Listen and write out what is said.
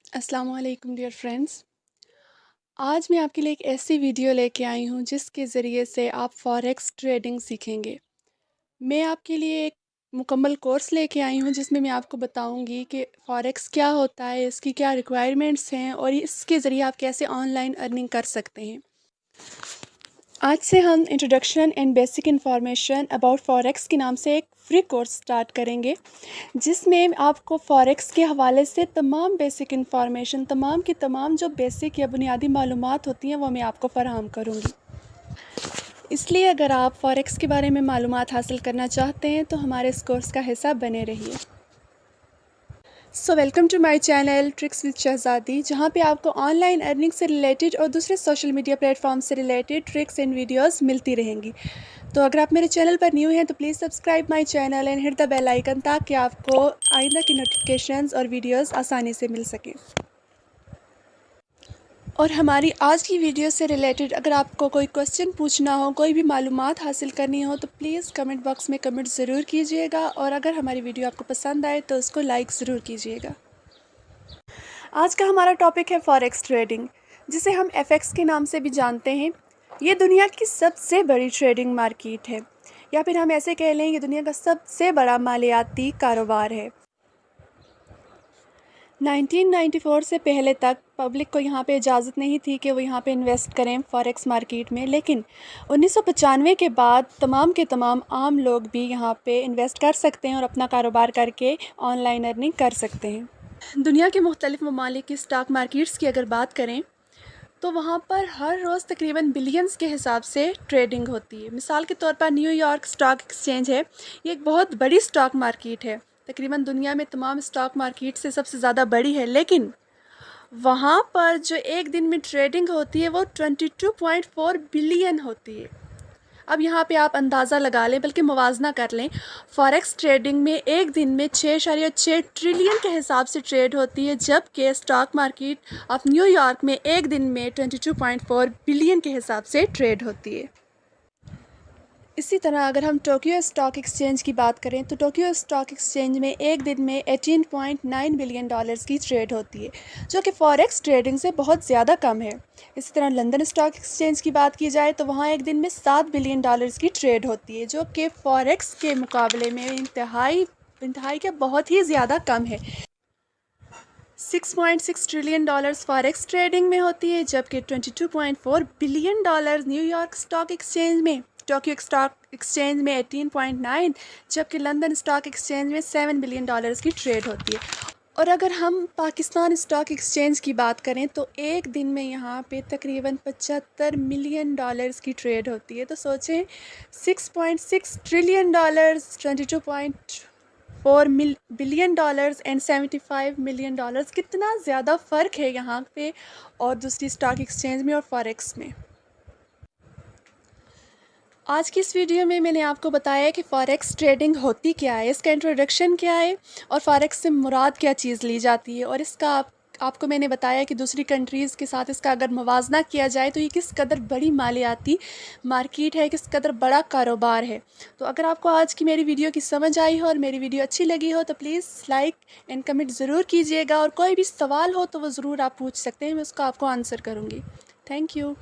अस्सलाम वालेकुम dear friends. आज मैं आपके लिए एक ऐसी वीडियो लेके आई हूँ जिसके ज़रिए से आप फॉरेक्स ट्रेडिंग सीखेंगे। मैं आपके लिए एक मुकम्मल कोर्स लेके आई हूँ जिसमें मैं आपको बताऊँगी कि फॉरेक्स क्या होता है, इसकी क्या रिक्वायरमेंट्स हैं और इसके ज़रिए आप कैसे ऑनलाइन अर्निंग कर सकते हैं। आज से हम introduction and basic information about forex के नाम से एक फ्री कोर्स स्टार्ट करेंगे, जिसमें आपको फॉरेक्स के हवाले से तमाम बेसिक इन्फॉर्मेशन, तमाम की तमाम जो बेसिक या बुनियादी मालूमात होती हैं वो मैं आपको फ़राहम करूँगी। इसलिए अगर आप फॉरेक्स के बारे में मालूमात हासिल करना चाहते हैं तो हमारे इस कोर्स का हिस्सा बने रहिए। So welcome to my channel tricks with Shehzadi, जहाँ पे आपको ऑनलाइन अर्निंग से रिलेटेड और दूसरे सोशल मीडिया प्लेटफॉर्म से रिलेटेड ट्रिक्स एंड वीडियोस मिलती रहेंगी। तो अगर आप मेरे चैनल पर न्यू हैं तो please subscribe my channel and hit the bell icon, ताकि आपको आइंदा की नोटिफिकेशंस और वीडियोस आसानी से मिल सकें। और हमारी आज की वीडियो से रिलेटेड अगर आपको कोई क्वेश्चन पूछना हो, कोई भी मालूमात हासिल करनी हो, तो प्लीज़ कमेंट बॉक्स में कमेंट ज़रूर कीजिएगा, और अगर हमारी वीडियो आपको पसंद आए तो उसको लाइक ज़रूर कीजिएगा। आज का हमारा टॉपिक है फॉरेक्स ट्रेडिंग, जिसे हम एफएक्स के नाम से भी जानते हैं। ये दुनिया की सबसे बड़ी ट्रेडिंग मार्केट है, या फिर हम ऐसे कह लें ये दुनिया का सबसे बड़ा मालियाती कारोबार है। 1994 से पहले तक पब्लिक को यहाँ पे इजाज़त नहीं थी कि वो यहाँ पे इन्वेस्ट करें फॉरेक्स मार्केट में, लेकिन 1995 के बाद तमाम के तमाम आम लोग भी यहाँ पे इन्वेस्ट कर सकते हैं और अपना कारोबार करके ऑनलाइन अर्निंग कर सकते हैं। दुनिया के मुख्तलिफ़ ममालिक की स्टॉक मार्केट्स की अगर बात करें तो वहाँ पर हर रोज़ तकरीबन बिलियंस के हिसाब से ट्रेडिंग होती है। मिसाल के तौर पर न्यूयॉर्क स्टॉक एक्सचेंज है, ये एक बहुत बड़ी स्टॉक मार्केट है, तकरीबन दुनिया में तमाम स्टॉक मार्केट से सबसे ज़्यादा बड़ी है। लेकिन वहाँ पर जो एक दिन में ट्रेडिंग होती है वो 22.4 बिलियन होती है। अब यहाँ पे आप अंदाज़ा लगा लें, बल्कि मुवाजना कर लें, फॉरेक्स ट्रेडिंग में एक दिन में 6.6 ट्रिलियन के हिसाब से ट्रेड होती है, जबकि स्टॉक मार्केट ऑफ न्यूयॉर्क में एक दिन में 22.4 बिलियन के हिसाब से ट्रेड होती है। इसी तरह अगर हम टोक्यो स्टॉक एक्सचेंज की बात करें तो टोक्यो स्टॉक एक्सचेंज में एक दिन में 18.9 बिलियन डॉलर्स की ट्रेड होती है, जो कि फॉरेक्स ट्रेडिंग से बहुत ज़्यादा कम है। इसी तरह लंदन स्टॉक एक्सचेंज की बात की जाए तो वहाँ एक दिन में 7 बिलियन डॉलर्स की ट्रेड होती है, जो कि फॉरेक्स के मुकाबले में इंतहाई क्या बहुत ही ज़्यादा कम है। 6.6 ट्रिलियन डॉलर्स फॉरेक्स ट्रेडिंग में होती है, जबकि 22.4 billion dollars New York stock exchange में, टोक्यो स्टॉक एक्सचेंज में 18.9, जबकि लंदन स्टॉक एक्सचेंज में 7 बिलियन डॉलर्स की ट्रेड होती है। और अगर हम पाकिस्तान स्टॉक एक्सचेंज की बात करें तो एक दिन में यहाँ पे तकरीबन 75 मिलियन डॉलर्स की ट्रेड होती है। तो सोचें, 6.6 trillion dollars, 22.4 billion dollars and 75 million dollars, कितना ज़्यादा फ़र्क है यहाँ पे और दूसरी स्टॉक एक्सचेंज में और फॉरेक्स में। आज की इस वीडियो में मैंने आपको बताया कि फॉरेक्स ट्रेडिंग होती क्या है, इसका इंट्रोडक्शन क्या है और फॉरेक्स से मुराद क्या चीज़ ली जाती है, और इसका आपको मैंने बताया कि दूसरी कंट्रीज़ के साथ इसका अगर मुवाजना किया जाए तो ये किस कदर बड़ी मालियाती मार्केट है, किस कदर बड़ा कारोबार है। तो अगर आपको आज की मेरी वीडियो की समझ आई हो और मेरी वीडियो अच्छी लगी हो तो प्लीज़ लाइक एंड कमेंट ज़रूर कीजिएगा, और कोई भी सवाल हो तो वो ज़रूर आप पूछ सकते हैं, मैं उसका आपको आंसर करूँगी। Thank you.